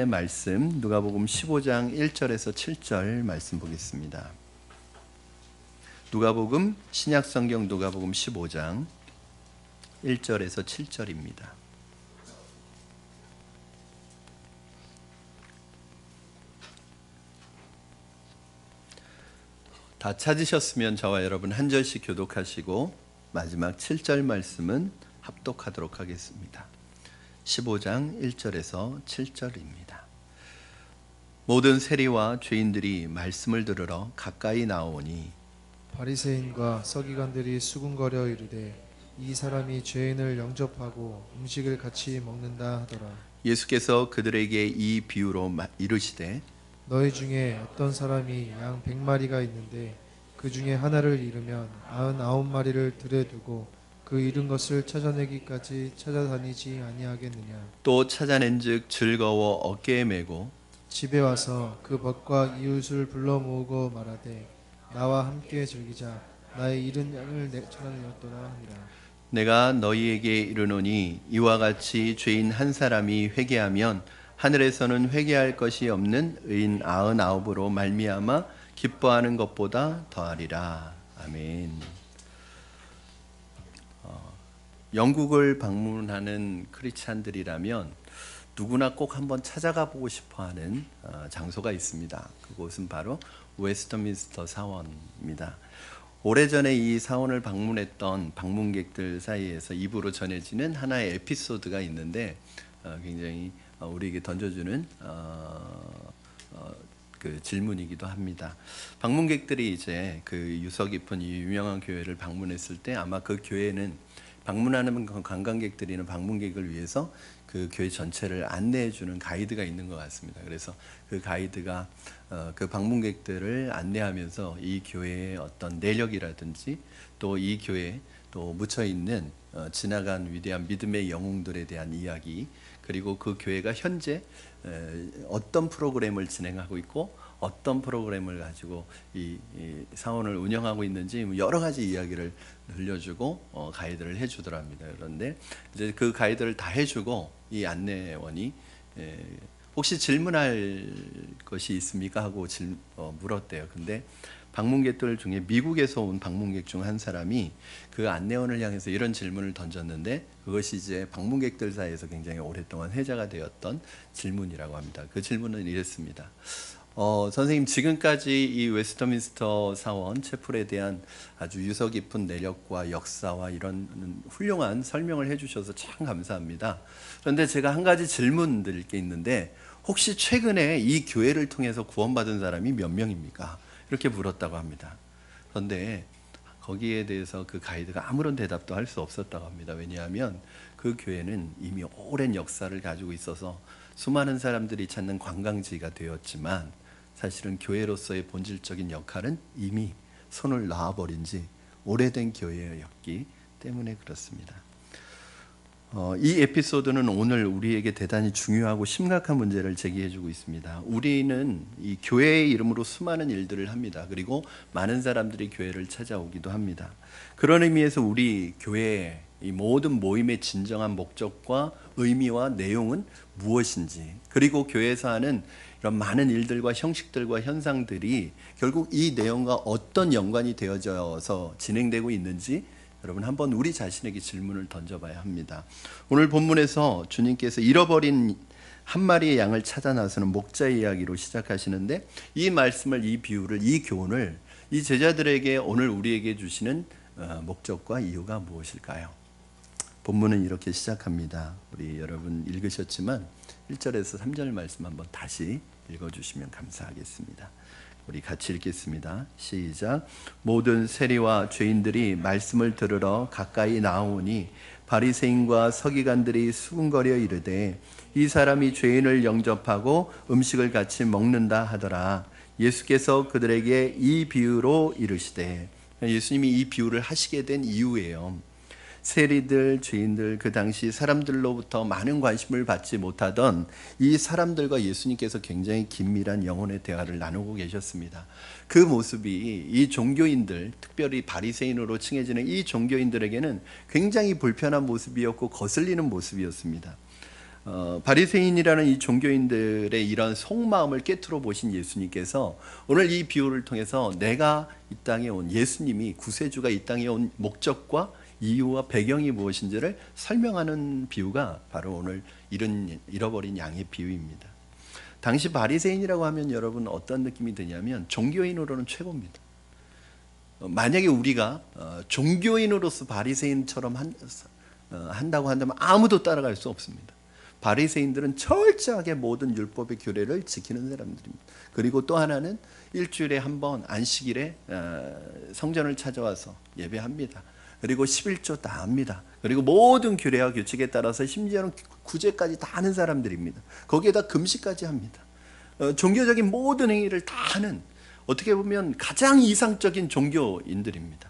말씀 누가복음 15장 1절에서 7절 말씀 보겠습니다. 누가복음 신약성경 누가복음 15장 1절에서 7절입니다. 다 찾으셨으면 저와 여러분 한 절씩 교독하시고 마지막 7절 말씀은 합독하도록 하겠습니다. 15장 1절에서 7절입니다. 모든 세리와 죄인들이 말씀을 들으러 가까이 나오니 바리새인과 서기관들이 수군거려 이르되 이 사람이 죄인을 영접하고 음식을 같이 먹는다 하더라. 예수께서 그들에게 이 비유로 이르시되 너희 중에 어떤 사람이 양 100마리가 있는데 그 중에 하나를 잃으면 99마리를 들에 두고 그 잃은 것을 찾아내기까지 찾아다니지 아니하겠느냐. 또 찾아낸즉 즐거워 어깨에 메고 집에 와서 그 벗과 이웃을 불러 모으고 말하되 나와 함께 즐기자. 나의 잃은 양을 찾아내었도다 하니라. 내가 너희에게 이르노니 이와 같이 죄인 한 사람이 회개하면 하늘에서는 회개할 것이 없는 의인 99으로 말미암아 기뻐하는 것보다 더하리라. 아멘. 영국을 방문하는 크리스찬들이라면 누구나 꼭 한번 찾아가 보고 싶어하는 장소가 있습니다. 그곳은 바로 웨스트민스터 사원입니다. 오래전에 이 사원을 방문했던 방문객들 사이에서 입으로 전해지는 하나의 에피소드가 있는데 굉장히 우리에게 던져주는 그 질문이기도 합니다. 방문객들이 이제 그 유서 깊은 이 유명한 교회를 방문했을 때 아마 그 교회는 방문하는 관광객들이나 방문객을 위해서 그 교회 전체를 안내해 주는 가이드가 있는 것 같습니다. 그래서 그 가이드가 그 방문객들을 안내하면서 이 교회의 어떤 내력이라든지 또 이 교회에 또 묻혀 있는 지나간 위대한 믿음의 영웅들에 대한 이야기, 그리고 그 교회가 현재 어떤 프로그램을 진행하고 있고 어떤 프로그램을 가지고 이 사원을 운영하고 있는지 여러 가지 이야기를 들려주고 가이드를 해주더랍니다. 그런데 이제 그 가이드를 다 해주고 이 안내원이 혹시 질문할 것이 있습니까? 하고 물었대요. 근데 방문객들 중에 미국에서 온 방문객 중 한 사람이 그 안내원을 향해서 이런 질문을 던졌는데 그것이 이제 방문객들 사이에서 굉장히 오랫동안 회자가 되었던 질문이라고 합니다. 그 질문은 이랬습니다. 선생님, 지금까지 이 웨스트민스터 사원 채플에 대한 아주 유서 깊은 내력과 역사와 이런 훌륭한 설명을 해주셔서 참 감사합니다. 그런데 제가 한 가지 질문 드릴 게 있는데 혹시 최근에 이 교회를 통해서 구원받은 사람이 몇 명입니까? 이렇게 물었다고 합니다. 그런데 거기에 대해서 그 가이드가 아무런 대답도 할 수 없었다고 합니다. 왜냐하면 그 교회는 이미 오랜 역사를 가지고 있어서 수많은 사람들이 찾는 관광지가 되었지만 사실은 교회로서의 본질적인 역할은 이미 손을 놔버린 지 오래된 교회였기 때문에 그렇습니다. 이 에피소드는 오늘 우리에게 대단히 중요하고 심각한 문제를 제기해주고 있습니다. 우리는 이 교회의 이름으로 수많은 일들을 합니다. 그리고 많은 사람들이 교회를 찾아오기도 합니다. 그런 의미에서 우리 교회의 이 모든 모임의 진정한 목적과 의미와 내용은 무엇인지, 그리고 교회에서 하는 이런 많은 일들과 형식들과 현상들이 결국 이 내용과 어떤 연관이 되어져서 진행되고 있는지 여러분 한번 우리 자신에게 질문을 던져봐야 합니다. 오늘 본문에서 주님께서 잃어버린 한 마리의 양을 찾아 나서는 목자의 이야기로 시작하시는데 이 말씀을, 이 비유를, 이 교훈을 이 제자들에게 오늘 우리에게 주시는 목적과 이유가 무엇일까요? 본문은 이렇게 시작합니다. 우리 여러분 읽으셨지만 1절에서 3절 말씀 한번 다시 읽어주시면 감사하겠습니다. 우리 같이 읽겠습니다. 시작. 모든 세리와 죄인들이 말씀을 들으러 가까이 나오니 바리새인과 서기관들이 수군거려 이르되 이 사람이 죄인을 영접하고 음식을 같이 먹는다 하더라. 예수께서 그들에게 이 비유로 이르시되, 예수님이 이 비유를 하시게 된 이유예요. 세리들, 죄인들, 그 당시 사람들로부터 많은 관심을 받지 못하던 이 사람들과 예수님께서 굉장히 긴밀한 영혼의 대화를 나누고 계셨습니다. 그 모습이 이 종교인들, 특별히 바리새인으로 칭해지는 이 종교인들에게는 굉장히 불편한 모습이었고 거슬리는 모습이었습니다. 바리새인이라는 이 종교인들의 이런 속마음을 깨트려 보신 예수님께서 오늘 이 비유를 통해서 내가 이 땅에 온 예수님이 구세주가 이 땅에 온 목적과 이유와 배경이 무엇인지를 설명하는 비유가 바로 오늘 잃어버린 양의 비유입니다. 당시 바리새인이라고 하면 여러분 어떤 느낌이 드냐면 종교인으로는 최고입니다. 만약에 우리가 종교인으로서 바리새인처럼 한다고 한다면 아무도 따라갈 수 없습니다. 바리새인들은 철저하게 모든 율법의 규례를 지키는 사람들입니다. 그리고 또 하나는 일주일에 한 번 안식일에 성전을 찾아와서 예배합니다. 그리고 11조 다 합니다. 그리고 모든 규례와 규칙에 따라서 심지어는 구제까지 다 하는 사람들입니다. 거기에다 금식까지 합니다. 종교적인 모든 행위를 다 하는, 어떻게 보면 가장 이상적인 종교인들입니다.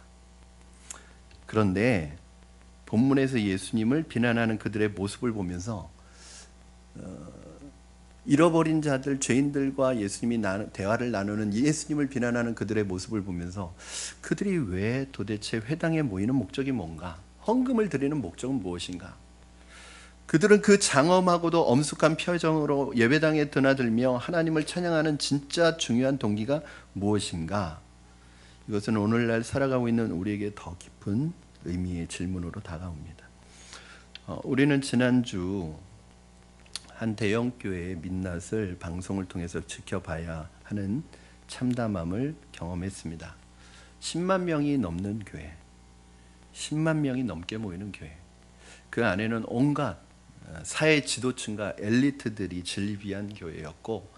그런데 본문에서 예수님을 비난하는 그들의 모습을 보면서 잃어버린 자들, 죄인들과 예수님이 대화를 나누는 예수님을 비난하는 그들의 모습을 보면서 그들이 왜 도대체 회당에 모이는 목적이 뭔가? 헌금을 드리는 목적은 무엇인가? 그들은 그 장엄하고도 엄숙한 표정으로 예배당에 드나들며 하나님을 찬양하는 진짜 중요한 동기가 무엇인가? 이것은 오늘날 살아가고 있는 우리에게 더 깊은 의미의 질문으로 다가옵니다. 우리는 지난주 한 대형교회의 민낯을 방송을 통해서 지켜봐야 하는 참담함을 경험했습니다. 10만 명이 넘는 교회, 10만 명이 넘게 모이는 교회, 그 안에는 온갖 사회 지도층과 엘리트들이 진립한 교회였고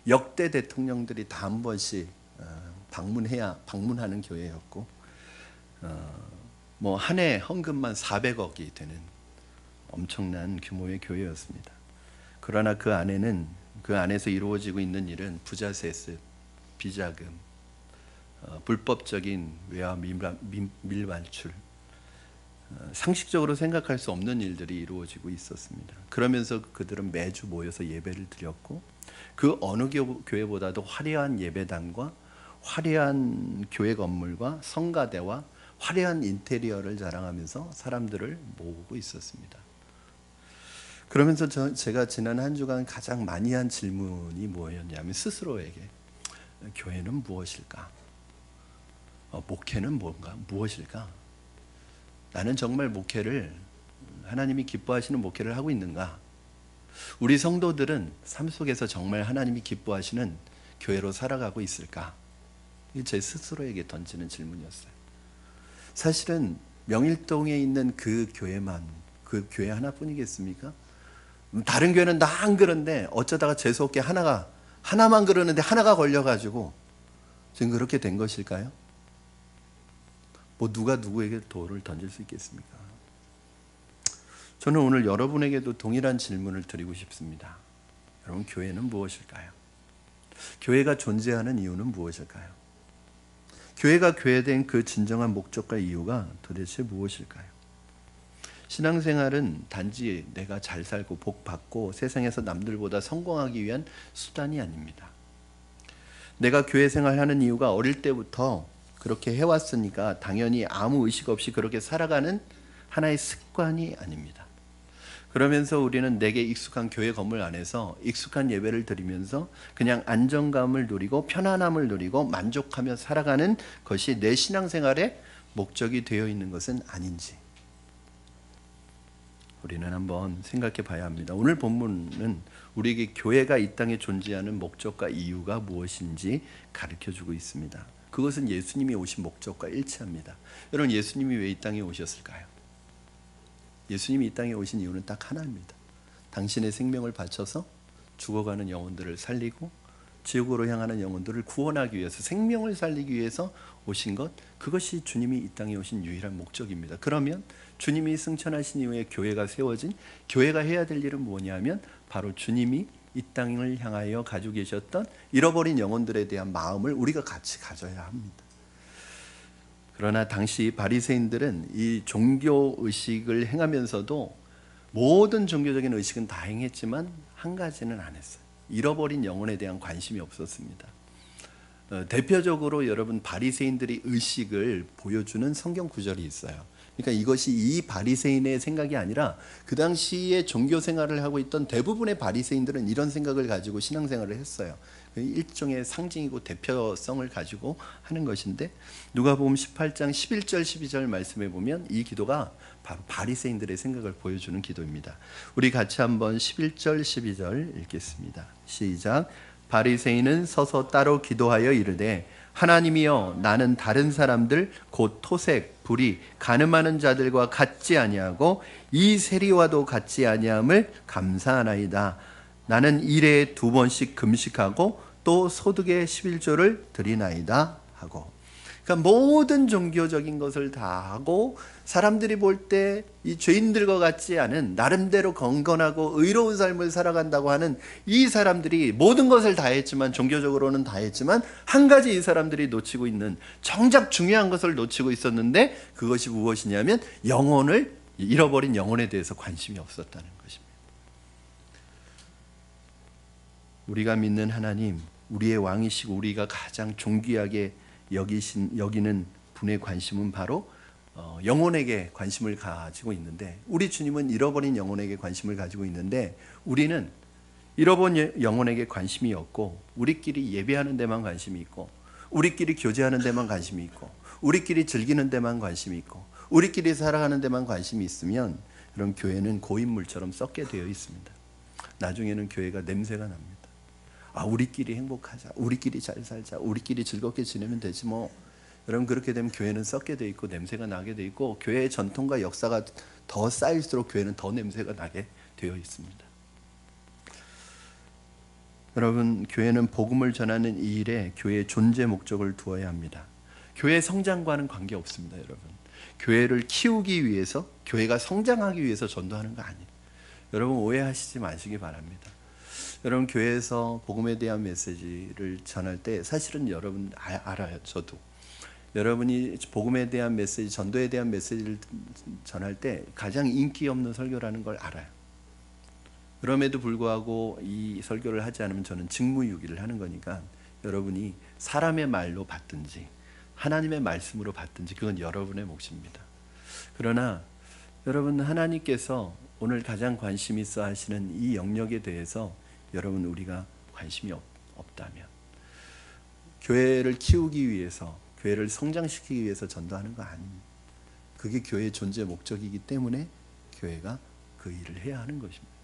역대 대통령들이 다 한 번씩 방문하는 교회였고 뭐 한 해 헌금만 400억이 되는 엄청난 규모의 교회였습니다. 그러나 그 안에서 이루어지고 있는 일은 부자 세습, 비자금, 불법적인 외화 밀반출, 상식적으로 생각할 수 없는 일들이 이루어지고 있었습니다. 그러면서 그들은 매주 모여서 예배를 드렸고 그 어느 교회보다도 화려한 예배당과 화려한 교회 건물과 성가대와 화려한 인테리어를 자랑하면서 사람들을 모으고 있었습니다. 그러면서 제가 지난 한 주간 가장 많이 한 질문이 뭐였냐면 스스로에게 교회는 무엇일까? 목회는 무엇일까? 나는 정말 목회를 하나님이 기뻐하시는 목회를 하고 있는가? 우리 성도들은 삶 속에서 정말 하나님이 기뻐하시는 교회로 살아가고 있을까? 이게 제 스스로에게 던지는 질문이었어요. 사실은 명일동에 있는 그 교회 하나뿐이겠습니까? 다른 교회는 다 안 그런데 어쩌다가 재수없게 하나만 그러는데 하나가 걸려가지고 지금 그렇게 된 것일까요? 뭐 누가 누구에게 돌을 던질 수 있겠습니까? 저는 오늘 여러분에게도 동일한 질문을 드리고 싶습니다. 여러분, 교회는 무엇일까요? 교회가 존재하는 이유는 무엇일까요? 교회가 교회된 그 진정한 목적과 이유가 도대체 무엇일까요? 신앙생활은 단지 내가 잘 살고 복 받고 세상에서 남들보다 성공하기 위한 수단이 아닙니다. 내가 교회 생활하는 이유가 어릴 때부터 그렇게 해왔으니까 당연히 아무 의식 없이 그렇게 살아가는 하나의 습관이 아닙니다. 그러면서 우리는 내게 익숙한 교회 건물 안에서 익숙한 예배를 드리면서 그냥 안정감을 누리고 편안함을 누리고 만족하며 살아가는 것이 내 신앙생활의 목적이 되어 있는 것은 아닌지 우리는 한번 생각해 봐야 합니다. 오늘 본문은 우리에게 교회가 이 땅에 존재하는 목적과 이유가 무엇인지 가르쳐주고 있습니다. 그것은 예수님이 오신 목적과 일치합니다. 여러분, 예수님이 왜 이 땅에 오셨을까요? 예수님이 이 땅에 오신 이유는 딱 하나입니다. 당신의 생명을 바쳐서 죽어가는 영혼들을 살리고 지옥으로 향하는 영혼들을 구원하기 위해서, 생명을 살리기 위해서 오신 것, 그것이 주님이 이 땅에 오신 유일한 목적입니다. 그러면 주님이 승천하신 이후에 교회가 세워진, 교회가 해야 될 일은 뭐냐 하면 바로 주님이 이 땅을 향하여 가지고 계셨던 잃어버린 영혼들에 대한 마음을 우리가 같이 가져야 합니다. 그러나 당시 바리새인들은 이 종교 의식을 행하면서도 모든 종교적인 의식은 다 행했지만 한 가지는 안 했어요. 잃어버린 영혼에 대한 관심이 없었습니다. 대표적으로 여러분, 바리새인들이 의식을 보여주는 성경 구절이 있어요. 그러니까 이것이 이 바리새인의 생각이 아니라 그 당시에 종교 생활을 하고 있던 대부분의 바리새인들은 이런 생각을 가지고 신앙생활을 했어요. 일종의 상징이고 대표성을 가지고 하는 것인데, 누가복음 18장 11절 12절 말씀에 보면 이 기도가 바로 바리새인들의 생각을 보여주는 기도입니다. 우리 같이 한번 11절 12절 읽겠습니다. 시작. 바리새인은 서서 따로 기도하여 이르되 하나님이여, 나는 다른 사람들 곧 토색, 불의, 간음하는 자들과 같지 아니하고 이 세리와도 같지 아니함을 감사하나이다. 나는 일에 2번씩 금식하고 또 소득의 11조를 드리나이다 하고. 그러니까 모든 종교적인 것을 다 하고 사람들이 볼 때 이 죄인들과 같지 않은 나름대로 건건하고 의로운 삶을 살아간다고 하는 이 사람들이 모든 것을 다 했지만, 종교적으로는 다 했지만 한 가지 이 사람들이 놓치고 있는, 정작 중요한 것을 놓치고 있었는데, 그것이 무엇이냐면 영혼을, 잃어버린 영혼에 대해서 관심이 없었다는 것입니다. 우리가 믿는 하나님, 우리의 왕이시고 우리가 가장 존귀하게 여기는 분의 관심은 바로 영혼에게 관심을 가지고 있는데, 우리 주님은 잃어버린 영혼에게 관심을 가지고 있는데, 우리는 잃어버린 영혼에게 관심이 없고 우리끼리 예배하는 데만 관심이 있고 우리끼리 교제하는 데만 관심이 있고 우리끼리 즐기는 데만 관심이 있고 우리끼리 살아가는 데만 관심이 있으면, 그런 교회는 고인물처럼 썩게 되어 있습니다. 나중에는 교회가 냄새가 납니다. 우리끼리 행복하자, 우리끼리 잘 살자, 우리끼리 즐겁게 지내면 되지 뭐. 여러분, 그렇게 되면 교회는 썩게 돼 있고 냄새가 나게 돼 있고, 교회의 전통과 역사가 더 쌓일수록 교회는 더 냄새가 나게 되어 있습니다. 여러분, 교회는 복음을 전하는 이 일에 교회의 존재 목적을 두어야 합니다. 교회 성장과는 관계없습니다. 여러분, 교회를 키우기 위해서, 교회가 성장하기 위해서 전도하는 거 아니에요. 여러분, 오해하시지 마시기 바랍니다. 여러분, 교회에서 복음에 대한 메시지를 전할 때 사실은 여러분 알아요. 저도 여러분이 복음에 대한 메시지, 전도에 대한 메시지를 전할 때 가장 인기 없는 설교라는 걸 알아요. 그럼에도 불구하고 이 설교를 하지 않으면 저는 직무유기를 하는 거니까, 여러분이 사람의 말로 받든지 하나님의 말씀으로 받든지 그건 여러분의 몫입니다. 그러나 여러분, 하나님께서 오늘 가장 관심 있어 하시는 이 영역에 대해서 여러분, 우리가 관심이 없다면, 교회를 키우기 위해서, 교회를 성장시키기 위해서 전도하는 거 아닙니다. 그게 교회의 존재 목적이기 때문에 교회가 그 일을 해야 하는 것입니다.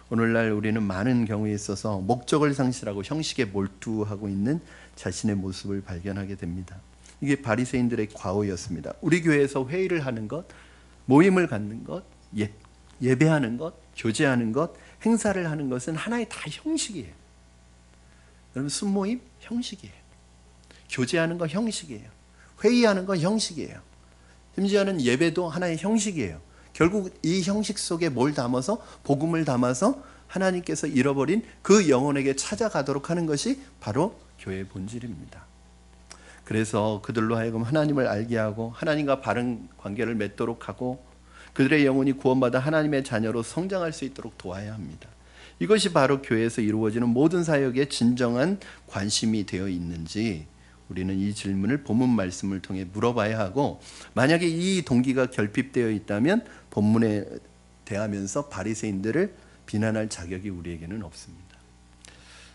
오늘날 우리는 많은 경우에 있어서 목적을 상실하고 형식에 몰두하고 있는 자신의 모습을 발견하게 됩니다. 이게 바리새인들의 과오였습니다. 우리 교회에서 회의를 하는 것, 모임을 갖는 것, 예배하는 것, 교제하는 것, 행사를 하는 것은 하나의 다 형식이에요. 여러분, 순모임 형식이에요. 교제하는 거 형식이에요. 회의하는 거 형식이에요. 심지어는 예배도 하나의 형식이에요. 결국 이 형식 속에 뭘 담아서, 복음을 담아서 하나님께서 잃어버린 그 영혼에게 찾아가도록 하는 것이 바로 교회의 본질입니다. 그래서 그들로 하여금 하나님을 알게 하고 하나님과 바른 관계를 맺도록 하고 그들의 영혼이 구원받아 하나님의 자녀로 성장할 수 있도록 도와야 합니다. 이것이 바로 교회에서 이루어지는 모든 사역에 진정한 관심이 되어 있는지, 우리는 이 질문을 본문 말씀을 통해 물어봐야 하고, 만약에 이 동기가 결핍되어 있다면 본문에 대하면서 바리새인들을 비난할 자격이 우리에게는 없습니다.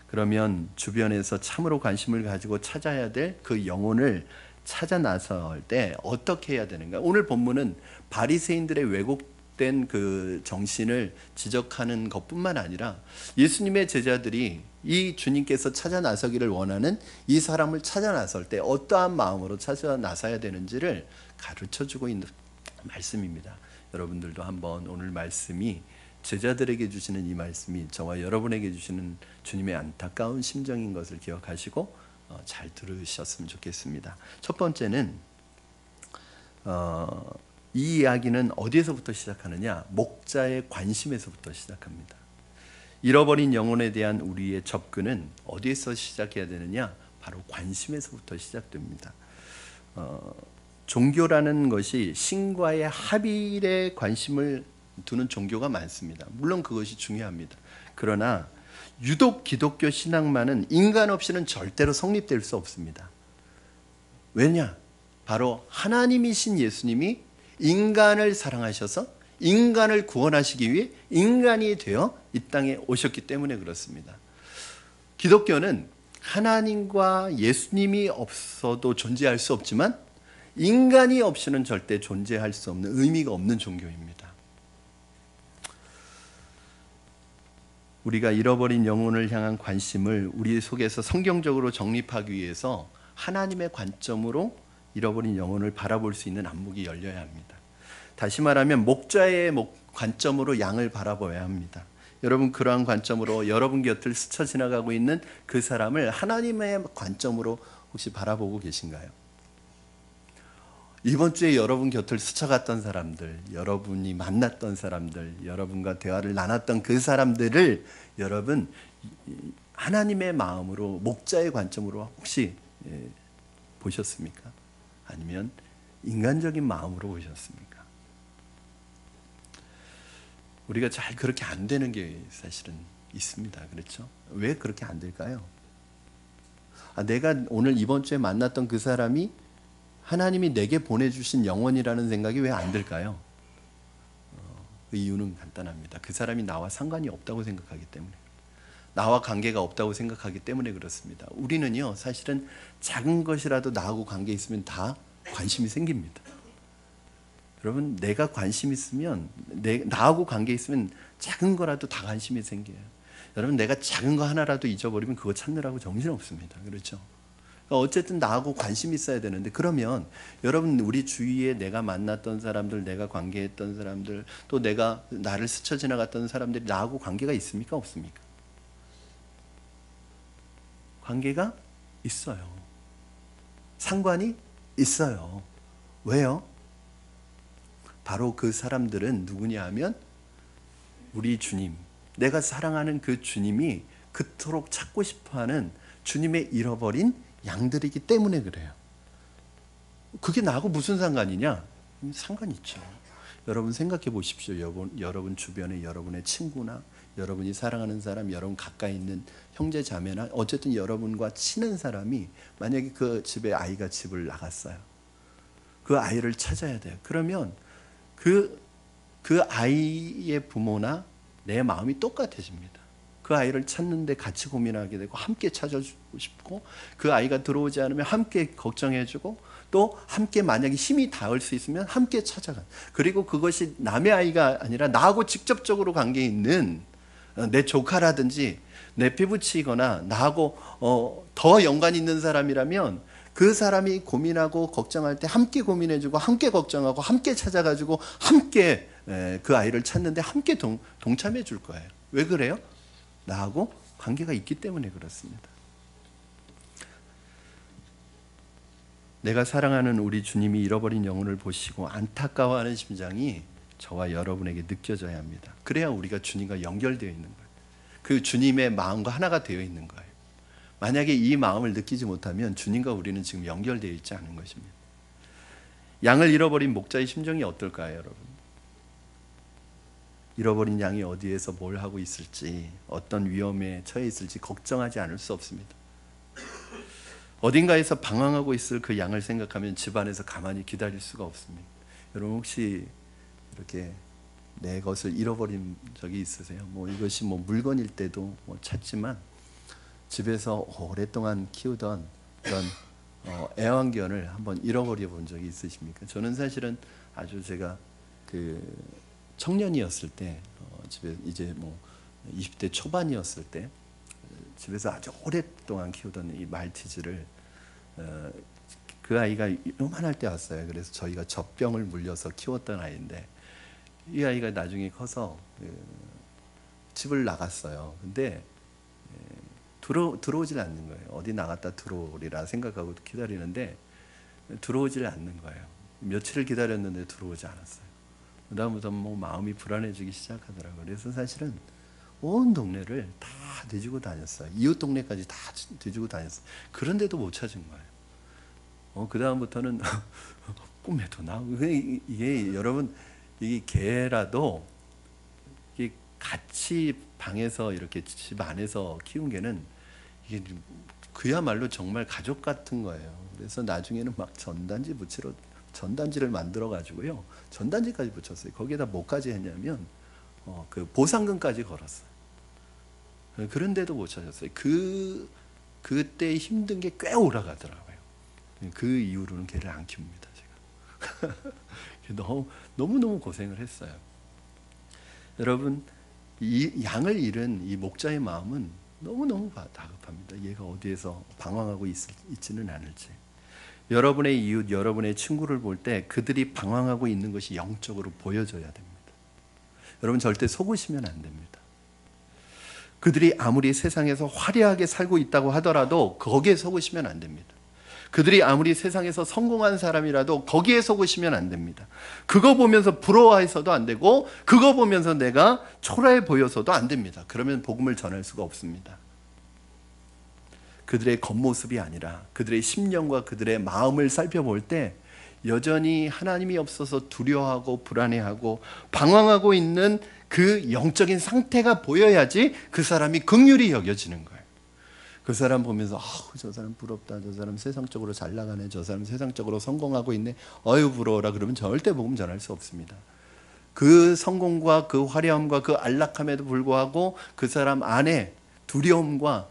그러면 주변에서 참으로 관심을 가지고 찾아야 될 그 영혼을 찾아 나설 때 어떻게 해야 되는가? 오늘 본문은 바리새인들의 왜곡된 그 정신을 지적하는 것뿐만 아니라, 예수님의 제자들이 이 주님께서 찾아 나서기를 원하는 이 사람을 찾아 나설 때 어떠한 마음으로 찾아 나서야 되는지를 가르쳐주고 있는 말씀입니다. 여러분들도 한번 오늘 말씀이, 제자들에게 주시는 이 말씀이 저와 여러분에게 주시는 주님의 안타까운 심정인 것을 기억하시고 잘 들으셨으면 좋겠습니다. 첫 번째는 이 이야기는 어디에서부터 시작하느냐? 목자의 관심에서부터 시작합니다. 잃어버린 영혼에 대한 우리의 접근은 어디에서 시작해야 되느냐? 바로 관심에서부터 시작됩니다. 종교라는 것이 신과의 합일에 관심을 두는 종교가 많습니다. 물론 그것이 중요합니다. 그러나 유독 기독교 신앙만은 인간 없이는 절대로 성립될 수 없습니다. 왜냐? 바로 하나님이신 예수님이 인간을 사랑하셔서 인간을 구원하시기 위해 인간이 되어 이 땅에 오셨기 때문에 그렇습니다. 기독교는 하나님과 예수님이 없어도 존재할 수 없지만 인간이 없이는 절대 존재할 수 없는, 의미가 없는 종교입니다. 우리가 잃어버린 영혼을 향한 관심을 우리 속에서 성경적으로 정립하기 위해서 하나님의 관점으로 잃어버린 영혼을 바라볼 수 있는 안목이 열려야 합니다. 다시 말하면 목자의 관점으로 양을 바라봐야 합니다. 여러분, 그러한 관점으로 여러분 곁을 스쳐 지나가고 있는 그 사람을 하나님의 관점으로 혹시 바라보고 계신가요? 이번 주에 여러분 곁을 스쳐갔던 사람들, 여러분이 만났던 사람들, 여러분과 대화를 나눴던 그 사람들을 여러분 하나님의 마음으로, 목자의 관점으로 혹시 보셨습니까? 아니면 인간적인 마음으로 보셨습니까? 우리가 잘 그렇게 안 되는 게 사실은 있습니다. 그렇죠? 왜 그렇게 안 될까요? 내가 오늘 이번 주에 만났던 그 사람이 하나님이 내게 보내주신 영혼이라는 생각이 왜 안 들까요? 그 이유는 간단합니다. 그 사람이 나와 상관이 없다고 생각하기 때문에, 나와 관계가 없다고 생각하기 때문에 그렇습니다. 우리는요, 사실은 작은 것이라도 나하고 관계 있으면 다 관심이 생깁니다. 여러분, 내가 관심 있으면, 나하고 관계 있으면 작은 거라도 다 관심이 생겨요. 여러분, 내가 작은 거 하나라도 잊어버리면 그거 찾느라고 정신없습니다. 그렇죠? 어쨌든 나하고 관심이 있어야 되는데, 그러면 여러분, 우리 주위에 내가 만났던 사람들, 내가 관계했던 사람들, 또 내가 나를 스쳐 지나갔던 사람들이 나하고 관계가 있습니까? 없습니까? 관계가 있어요. 상관이 있어요. 왜요? 바로 그 사람들은 누구냐 하면 우리 주님, 내가 사랑하는 그 주님이 그토록 찾고 싶어하는 주님의 잃어버린 양들이기 때문에 그래요. 그게 나하고 무슨 상관이냐? 상관이 있죠. 여러분 생각해 보십시오. 여러분 주변에 여러분의 친구나 여러분이 사랑하는 사람, 여러분 가까이 있는 형제 자매나 어쨌든 여러분과 친한 사람이 만약에 그 집에 아이가 집을 나갔어요. 그 아이를 찾아야 돼요. 그러면 그 아이의 부모나 내 마음이 똑같아집니다. 그 아이를 찾는데 같이 고민하게 되고 함께 찾아주고 싶고, 그 아이가 들어오지 않으면 함께 걱정해주고, 또 함께 만약에 힘이 닿을 수 있으면 함께 찾아가. 그리고 그것이 남의 아이가 아니라 나하고 직접적으로 관계 있는 내 조카라든지 내 피부치거나 나하고 더 연관이 있는 사람이라면 그 사람이 고민하고 걱정할 때 함께 고민해주고 함께 걱정하고 함께 찾아가지고 함께 그 아이를 찾는데 함께 동참해 줄 거예요. 왜 그래요? 나하고 관계가 있기 때문에 그렇습니다. 내가 사랑하는 우리 주님이 잃어버린 영혼을 보시고 안타까워하는 심정이 저와 여러분에게 느껴져야 합니다. 그래야 우리가 주님과 연결되어 있는 거예요. 그 주님의 마음과 하나가 되어 있는 거예요. 만약에 이 마음을 느끼지 못하면 주님과 우리는 지금 연결되어 있지 않은 것입니다. 양을 잃어버린 목자의 심정이 어떨까요, 여러분? 잃어버린 양이 어디에서 뭘 하고 있을지, 어떤 위험에 처해 있을지 걱정하지 않을 수 없습니다. 어딘가에서 방황하고 있을 그 양을 생각하면 집안에서 가만히 기다릴 수가 없습니다. 여러분 혹시 이렇게 내 것을 잃어버린 적이 있으세요? 이것이 물건일 때도 찾지만 집에서 오랫동안 키우던 그런 애완견을 한번 잃어버려 본 적이 있으십니까? 저는 사실은 아주 제가 청년이었을 때, 집에 이제 20대 초반이었을 때 집에서 아주 오랫동안 키우던 이 말티즈를 그 아이가 요만할 때 왔어요. 그래서 저희가 젖병을 물려서 키웠던 아이인데, 이 아이가 나중에 커서 집을 나갔어요. 근데 들어오질 않는 거예요. 어디 나갔다 들어오리라 생각하고 기다리는데 들어오질 않는 거예요. 며칠을 기다렸는데 들어오지 않았어요. 그다음부터 마음이 불안해지기 시작하더라고요. 그래서 사실은 온 동네를 다 뒤지고 다녔어요. 이웃 동네까지 다 뒤지고 다녔어요. 그런데도 못 찾은 거예요. 그다음부터는 꿈에도 나오고. 이게 여러분, 이게 개라도 이게 같이 방에서 이렇게 집 안에서 키운 개는 이게 그야말로 정말 가족 같은 거예요. 그래서 나중에는 막 전단지 붙이러 전단지를 만들어 가지고요. 전단지까지 붙였어요. 거기에다 뭐까지 했냐면 그 보상금까지 걸었어요. 그런데도 못 찾았어요. 그때 힘든 게 꽤 오래가더라고요. 그 이후로는 개를 안 키웁니다. 제가 너무 고생을 했어요. 여러분, 이 양을 잃은 이 목자의 마음은 너무 다급합니다. 얘가 어디에서 방황하고 있지는 않을지. 여러분의 이웃, 여러분의 친구를 볼 때 그들이 방황하고 있는 것이 영적으로 보여져야 됩니다. 여러분, 절대 속으시면 안 됩니다. 그들이 아무리 세상에서 화려하게 살고 있다고 하더라도 거기에 속으시면 안 됩니다. 그들이 아무리 세상에서 성공한 사람이라도 거기에 속으시면 안 됩니다. 그거 보면서 부러워해서도 안 되고 그거 보면서 내가 초라해 보여서도 안 됩니다. 그러면 복음을 전할 수가 없습니다. 그들의 겉모습이 아니라 그들의 심령과 그들의 마음을 살펴볼 때 여전히 하나님이 없어서 두려워하고 불안해하고 방황하고 있는 그 영적인 상태가 보여야지 그 사람이 긍휼히 여겨지는 거예요. 그 사람 보면서 저 사람 부럽다, 저 사람 세상적으로 잘 나가네, 저 사람 세상적으로 성공하고 있네, 어휴 부러워라, 그러면 절대 복음 전할 수 없습니다. 그 성공과 그 화려함과 그 안락함에도 불구하고 그 사람 안에 두려움과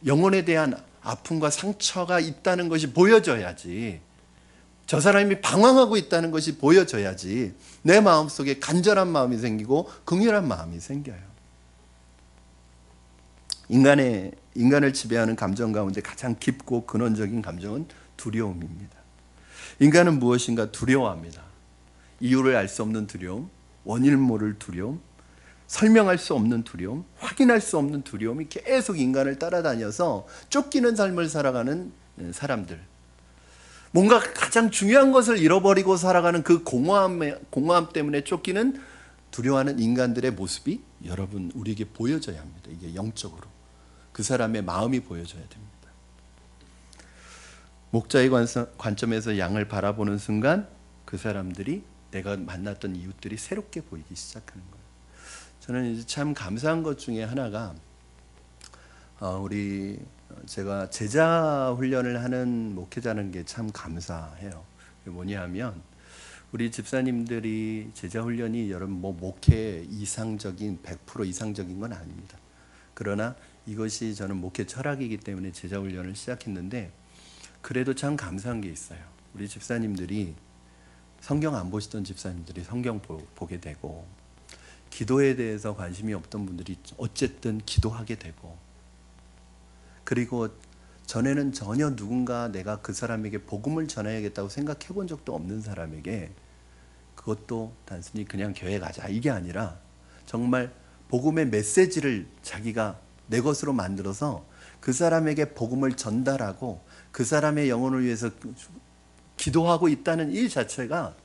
영혼에 대한 아픔과 상처가 있다는 것이 보여져야지, 저 사람이 방황하고 있다는 것이 보여져야지 내 마음속에 간절한 마음이 생기고 긍휼한 마음이 생겨요. 인간을 지배하는 감정 가운데 가장 깊고 근원적인 감정은 두려움입니다. 인간은 무엇인가 두려워합니다. 이유를 알 수 없는 두려움, 원인을 모를 두려움, 설명할 수 없는 두려움, 확인할 수 없는 두려움이 계속 인간을 따라다녀서 쫓기는 삶을 살아가는 사람들, 뭔가 가장 중요한 것을 잃어버리고 살아가는 그 공허함 때문에 쫓기는 두려워하는 인간들의 모습이 여러분 우리에게 보여져야 합니다. 이게 영적으로 그 사람의 마음이 보여져야 됩니다. 목자의 관점에서 양을 바라보는 순간 그 사람들이, 내가 만났던 이웃들이 새롭게 보이기 시작하는 거예요. 저는 이제 참 감사한 것 중에 하나가 제가 제자 훈련을 하는 목회자는 게 참 감사해요. 그게 뭐냐 하면 우리 집사님들이 제자 훈련이 여러분 목회 이상적인 100% 이상적인 건 아닙니다. 그러나 이것이 저는 목회 철학이기 때문에 제자 훈련을 시작했는데, 그래도 참 감사한 게 있어요. 우리 집사님들이 성경 안 보시던 집사님들이 성경 보게 되고, 기도에 대해서 관심이 없던 분들이 어쨌든 기도하게 되고, 그리고 전에는 전혀 누군가 내가 그 사람에게 복음을 전해야겠다고 생각해 본 적도 없는 사람에게, 그것도 단순히 그냥 교회 가자 이게 아니라 정말 복음의 메시지를 자기가 내 것으로 만들어서 그 사람에게 복음을 전달하고 그 사람의 영혼을 위해서 기도하고 있다는 일 자체가,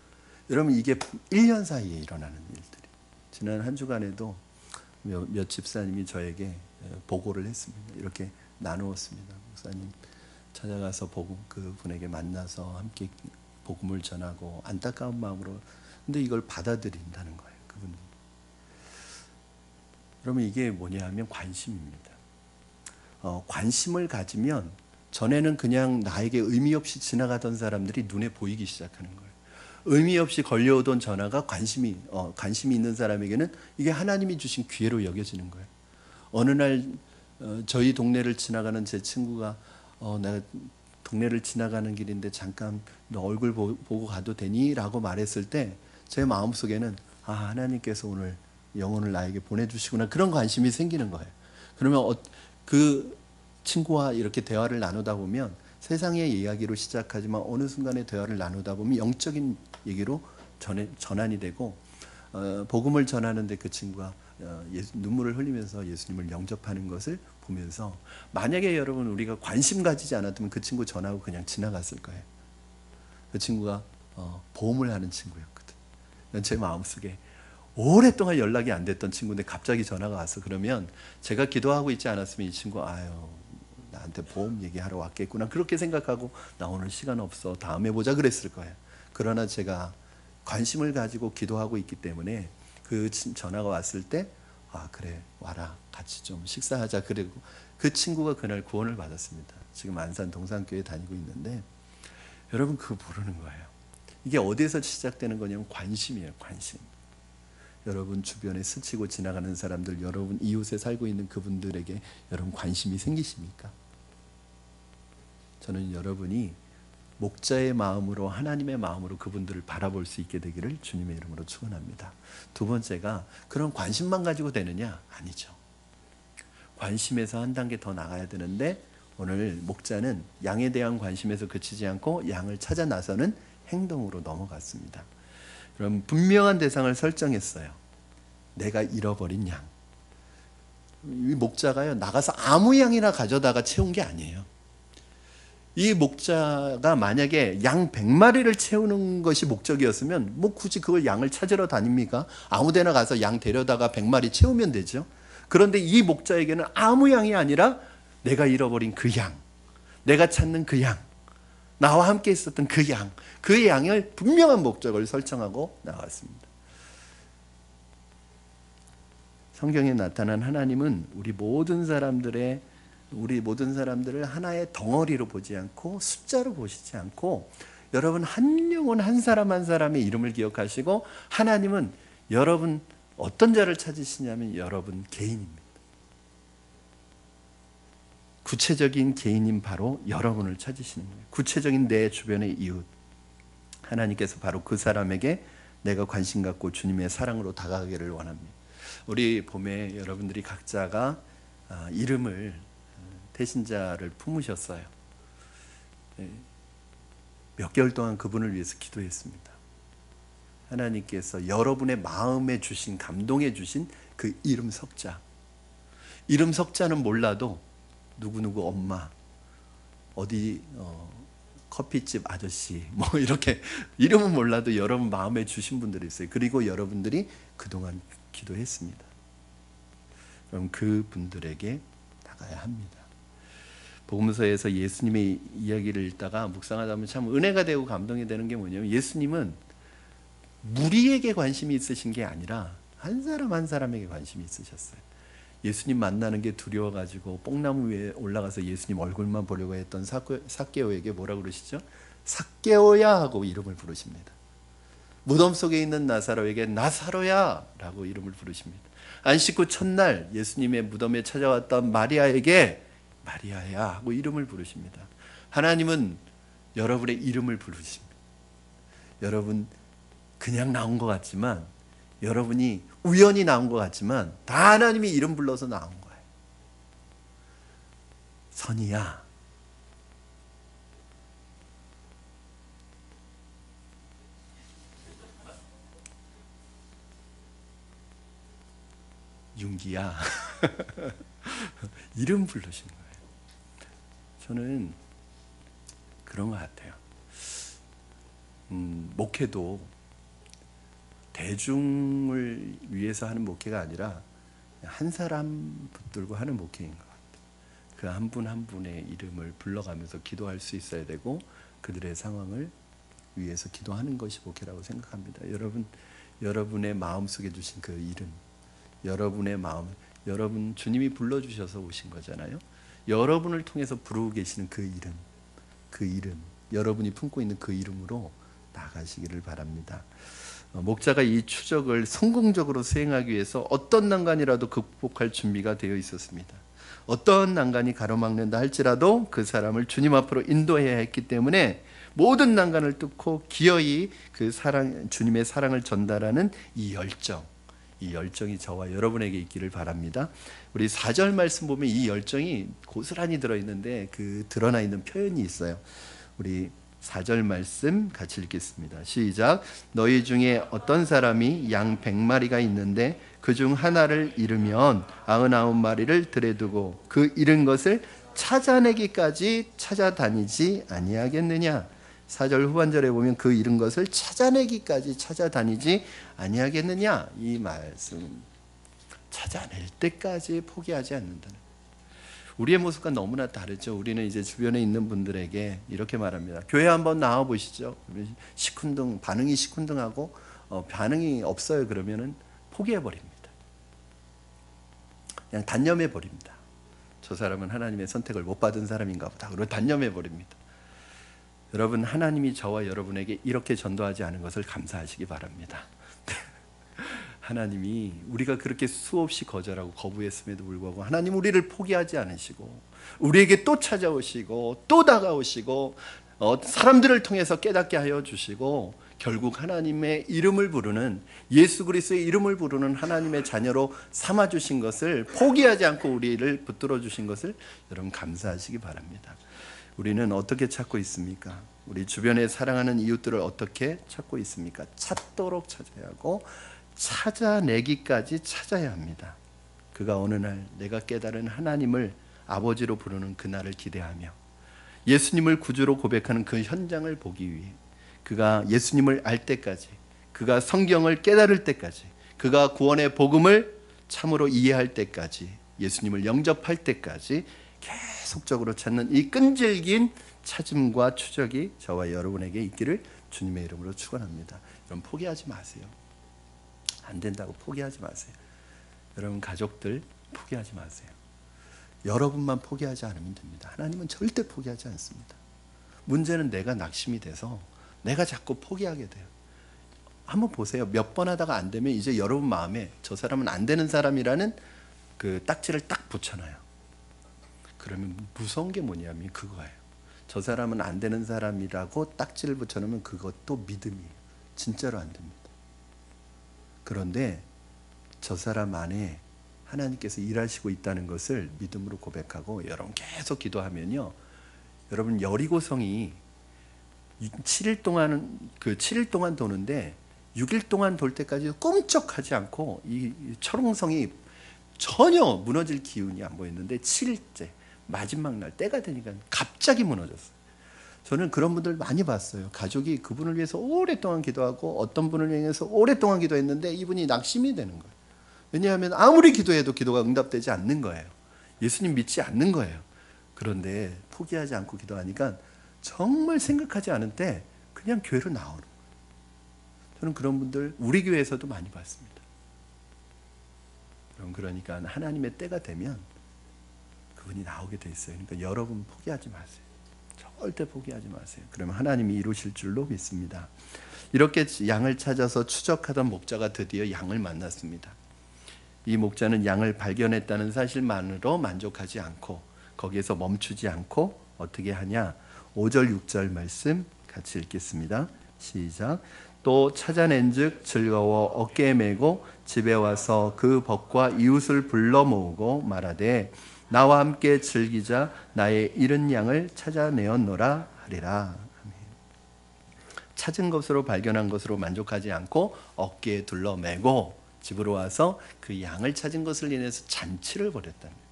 여러분 이게 1년 사이에 일어나는 일들이. 지난 한 주간에도 몇 집사님이 저에게 보고를 했습니다. 이렇게 나누었습니다. 목사님 찾아가서 그분에게 만나서 함께 복음을 전하고 안타까운 마음으로, 근데 이걸 받아들인다는 거예요. 그분이. 여러분 이게 뭐냐 하면 관심입니다. 관심을 가지면 전에는 그냥 나에게 의미 없이 지나가던 사람들이 눈에 보이기 시작하는 거예요. 의미 없이 걸려오던 전화가 관심이 있는 사람에게는 이게 하나님이 주신 기회로 여겨지는 거예요. 어느 날 저희 동네를 지나가는 제 친구가 내가 동네를 지나가는 길인데 잠깐 너 얼굴 보고 가도 되니? 라고 말했을 때 제 마음속에는 하나님께서 오늘 영혼을 나에게 보내주시구나, 그런 관심이 생기는 거예요. 그러면 그 친구와 이렇게 대화를 나누다 보면 세상의 이야기로 시작하지만 어느 순간에 대화를 나누다 보면 영적인 얘기로 전환이 되고, 복음을 전하는데 그 친구가 눈물을 흘리면서 예수님을 영접하는 것을 보면서, 만약에 여러분 우리가 관심 가지지 않았다면 그 친구 전하고 그냥 지나갔을 거예요. 그 친구가 보험을 하는 친구였거든. 제 마음속에 오랫동안 연락이 안 됐던 친구인데 갑자기 전화가 왔어. 그러면 제가 기도하고 있지 않았으면 이 친구 나한테 보험 얘기하러 왔겠구나 그렇게 생각하고, 나 오늘 시간 없어 다음에 보자 그랬을 거예요. 그러나 제가 관심을 가지고 기도하고 있기 때문에 그 전화가 왔을 때 그래 와라 같이 좀 식사하자, 그리고 그 친구가 그날 구원을 받았습니다. 지금 안산 동산교회 다니고 있는데, 여러분 그거 모르는 거예요. 이게 어디에서 시작되는 거냐면 관심이에요. 관심. 여러분 주변에 스치고 지나가는 사람들, 여러분 이웃에 살고 있는 그분들에게 여러분 관심이 생기십니까? 저는 여러분이 목자의 마음으로, 하나님의 마음으로 그분들을 바라볼 수 있게 되기를 주님의 이름으로 축원합니다. 두 번째가 그런 관심만 가지고 되느냐? 아니죠. 관심에서 한 단계 더 나가야 되는데, 오늘 목자는 양에 대한 관심에서 그치지 않고 양을 찾아 나서는 행동으로 넘어갔습니다. 그럼 분명한 대상을 설정했어요. 내가 잃어버린 양. 이 목자가요, 나가서 아무 양이나 가져다가 채운 게 아니에요. 이 목자가 만약에 양 100마리를 채우는 것이 목적이었으면 뭐 굳이 그걸 양을 찾으러 다닙니까? 아무 데나 가서 양 데려다가 100마리 채우면 되죠. 그런데 이 목자에게는 아무 양이 아니라 내가 잃어버린 그 양, 내가 찾는 그 양, 나와 함께 있었던 그 양, 그 양을 분명한 목적을 설정하고 나왔습니다. 성경에 나타난 하나님은 우리 모든 사람들을 하나의 덩어리로 보지 않고 숫자로 보시지 않고, 여러분 한 영혼 한 사람 한 사람의 이름을 기억하시고, 하나님은 여러분 어떤 자를 찾으시냐면 여러분 개인입니다. 구체적인 개인인 바로 여러분을 찾으시는 거예요. 구체적인 내 주변의 이웃, 하나님께서 바로 그 사람에게 내가 관심 갖고 주님의 사랑으로 다가가기를 원합니다. 우리 봄에 여러분들이 각자가 이름을, 태신자를 품으셨어요. 몇 개월 동안 그분을 위해서 기도했습니다. 하나님께서 여러분의 마음에 주신, 감동해 주신 그 이름 석자, 이름 석자는 몰라도 누구누구 엄마, 어디 커피집 아저씨, 뭐 이렇게 이름은 몰라도 여러분 마음에 주신 분들이 있어요. 그리고 여러분들이 그동안 기도했습니다. 그럼 그 분들에게 나가야 합니다. 복음서에서 예수님의 이야기를 읽다가 묵상하다 보면 참 은혜가 되고 감동이 되는 게 뭐냐면, 예수님은 무리에게 관심이 있으신 게 아니라 한 사람 한 사람에게 관심이 있으셨어요. 예수님 만나는 게 두려워가지고 뽕나무 위에 올라가서 예수님 얼굴만 보려고 했던 삭개오에게 뭐라 그러시죠? 삭개오야 하고 이름을 부르십니다. 무덤 속에 있는 나사로에게 나사로야 라고 이름을 부르십니다. 안식 후 첫날 예수님의 무덤에 찾아왔던 마리아에게 마리아야 하고 이름을 부르십니다. 하나님은 여러분의 이름을 부르십니다. 여러분 그냥 나온 것 같지만, 여러분이 우연히 나온 것 같지만 다 하나님이 이름 불러서 나온 거예요. 선이야, 윤기야 이름 부르신 거예요. 저는 그런 것 같아요. 목회도 대중을 위해서 하는 목회가 아니라 한 사람 붙들고 하는 목회인 것 같아요. 그 한 분 한 분의 이름을 불러가면서 기도할 수 있어야 되고, 그들의 상황을 위해서 기도하는 것이 목회라고 생각합니다. 여러분의 마음속에 두신 그 이름, 여러분의 마음, 여러분 주님이 불러주셔서 오신 거잖아요. 여러분을 통해서 부르고 계시는 그 이름, 여러분이 품고 있는 그 이름으로 나가시기를 바랍니다. 목자가 이 추적을 성공적으로 수행하기 위해서 어떤 난간이라도 극복할 준비가 되어 있었습니다. 어떤 난간이 가로막는다 할지라도 그 사람을 주님 앞으로 인도해야 했기 때문에 모든 난간을 뚫고 기어이 그 주님의 사랑을 전달하는 이 열정이 저와 여러분에게 있기를 바랍니다. 우리 4절 말씀 보면 이 열정이 고스란히 들어있는데 그 드러나 있는 표현이 있어요. 우리 4절 말씀 같이 읽겠습니다. 시작. 너희 중에 어떤 사람이 양 100마리가 있는데 그중 하나를 잃으면 99마리를 들에 두고 그 잃은 것을 찾아내기까지 찾아다니지 아니하겠느냐. 4절 후반절에 보면 그 잃은 것을 찾아내기까지 찾아다니지 아니하겠느냐. 이 말씀, 찾아낼 때까지 포기하지 않는다는. 우리의 모습과 너무나 다르죠. 우리는 이제 주변에 있는 분들에게 이렇게 말합니다. 교회 한번 나와 보시죠. 반응이 시큰둥하고 반응이 없어요. 그러면은 포기해 버립니다. 그냥 단념해 버립니다. 저 사람은 하나님의 선택을 못 받은 사람인가 보다. 그리고 단념해 버립니다. 여러분, 하나님이 저와 여러분에게 이렇게 전도하지 않은 것을 감사하시기 바랍니다. 하나님이 우리가 그렇게 수없이 거절하고 거부했음에도 불구하고 하나님 우리를 포기하지 않으시고 우리에게 또 찾아오시고 또 다가오시고 사람들을 통해서 깨닫게 하여 주시고 결국 하나님의 이름을 부르는, 예수 그리스도의 이름을 부르는 하나님의 자녀로 삼아주신 것을, 포기하지 않고 우리를 붙들어 주신 것을 여러분 감사하시기 바랍니다. 우리는 어떻게 찾고 있습니까? 우리 주변에 사랑하는 이웃들을 어떻게 찾고 있습니까? 찾도록 찾아야 하고 찾아내기까지 찾아야 합니다. 그가 어느 날 내가 깨달은 하나님을 아버지로 부르는 그날을 기대하며 예수님을 구주로 고백하는 그 현장을 보기 위해, 그가 예수님을 알 때까지, 그가 성경을 깨달을 때까지, 그가 구원의 복음을 참으로 이해할 때까지, 예수님을 영접할 때까지 계속적으로 찾는 이 끈질긴 찾음과 추적이 저와 여러분에게 있기를 주님의 이름으로 축원합니다. 여러분, 포기하지 마세요. 안 된다고 포기하지 마세요. 여러분 가족들 포기하지 마세요. 여러분만 포기하지 않으면 됩니다. 하나님은 절대 포기하지 않습니다. 문제는 내가 낙심이 돼서 내가 자꾸 포기하게 돼요. 한번 보세요. 몇 번 하다가 안 되면 이제 여러분 마음에 저 사람은 안 되는 사람이라는 그 딱지를 딱 붙여놔요. 그러면 무서운 게 뭐냐면 그거예요. 저 사람은 안 되는 사람이라고 딱지를 붙여놓으면 그것도 믿음이에요. 진짜로 안 됩니다. 그런데 저 사람 안에 하나님께서 일하시고 있다는 것을 믿음으로 고백하고 여러분 계속 기도하면요, 여러분 여리고성이 7일 동안 도는데 6일 동안 돌 때까지 꿈쩍하지 않고 이 철옹성이 전혀 무너질 기운이 안 보였는데 7일째 마지막 날 때가 되니까 갑자기 무너졌어요. 저는 그런 분들 많이 봤어요. 가족이 그분을 위해서 오랫동안 기도하고 어떤 분을 위해서 오랫동안 기도했는데 이분이 낙심이 되는 거예요. 왜냐하면 아무리 기도해도 기도가 응답되지 않는 거예요. 예수님 믿지 않는 거예요. 그런데 포기하지 않고 기도하니까 정말 생각하지 않은 때 그냥 교회로 나오는 거예요. 저는 그런 분들 우리 교회에서도 많이 봤습니다. 그러니까 하나님의 때가 되면 그분이 나오게 돼 있어요. 그러니까 여러분 포기하지 마세요. 절대 포기하지 마세요. 그러면 하나님이 이루실 줄로 믿습니다. 이렇게 양을 찾아서 추적하던 목자가 드디어 양을 만났습니다. 이 목자는 양을 발견했다는 사실만으로 만족하지 않고 거기에서 멈추지 않고 어떻게 하냐? 5절 6절 말씀 같이 읽겠습니다. 시작. 또 찾아낸즉 즐거워 어깨에 메고 집에 와서 그 벗과 이웃을 불러 모으고 말하되 나와 함께 즐기자. 나의 잃은 양을 찾아내었노라 하리라. 찾은 것으로, 발견한 것으로 만족하지 않고 어깨에 둘러매고 집으로 와서 그 양을 찾은 것을 인해서 잔치를 벌였다는 거예요.